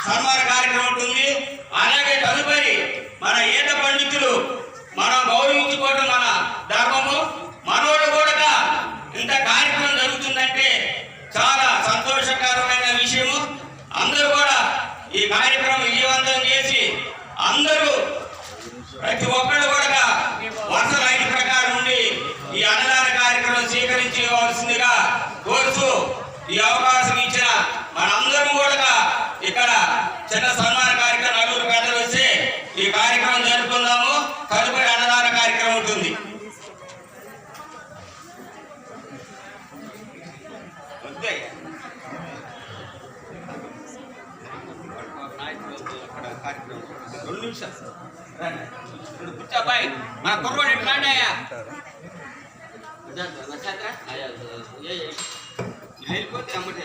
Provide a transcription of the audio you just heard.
సన్మాన కార్యక్రమం ఉంటుంది. అలాగే తదుపరి మన ఈత పండితులు మనం గౌరవించుకోవడం మన ధర్మము. మనోడు కూడా ఇంత కార్యక్రమం జరుగుతుందంటే చాలా సంతోషకరమైన విషయము. అందరూ కూడా ఈ కార్యక్రమం విజయవంతం చేసి అందరూ ప్రతి ఒక్కరు కూడా వరుస లైన్ ప్రకారం ఉండి ఈ అన్నదాన కార్యక్రమం స్వీకరించవలసిందిగా కోరుతూ ఈ అవకాశం ఇచ్చిన మనందరం కూడా ఇక్కడ చిన్న సన్మాన కార్యక్రమం నలుగురు పెద్దలు వస్తే ఈ కార్యక్రమం జరుపుకుందాము. తదుపరి అన్నదాన కార్యక్రమం ఉంటుంది. కూర్చోబాయ్ మన కుర్రోడు ఎట్లాండాయా వెళ్ళిపోతే అమ్మటే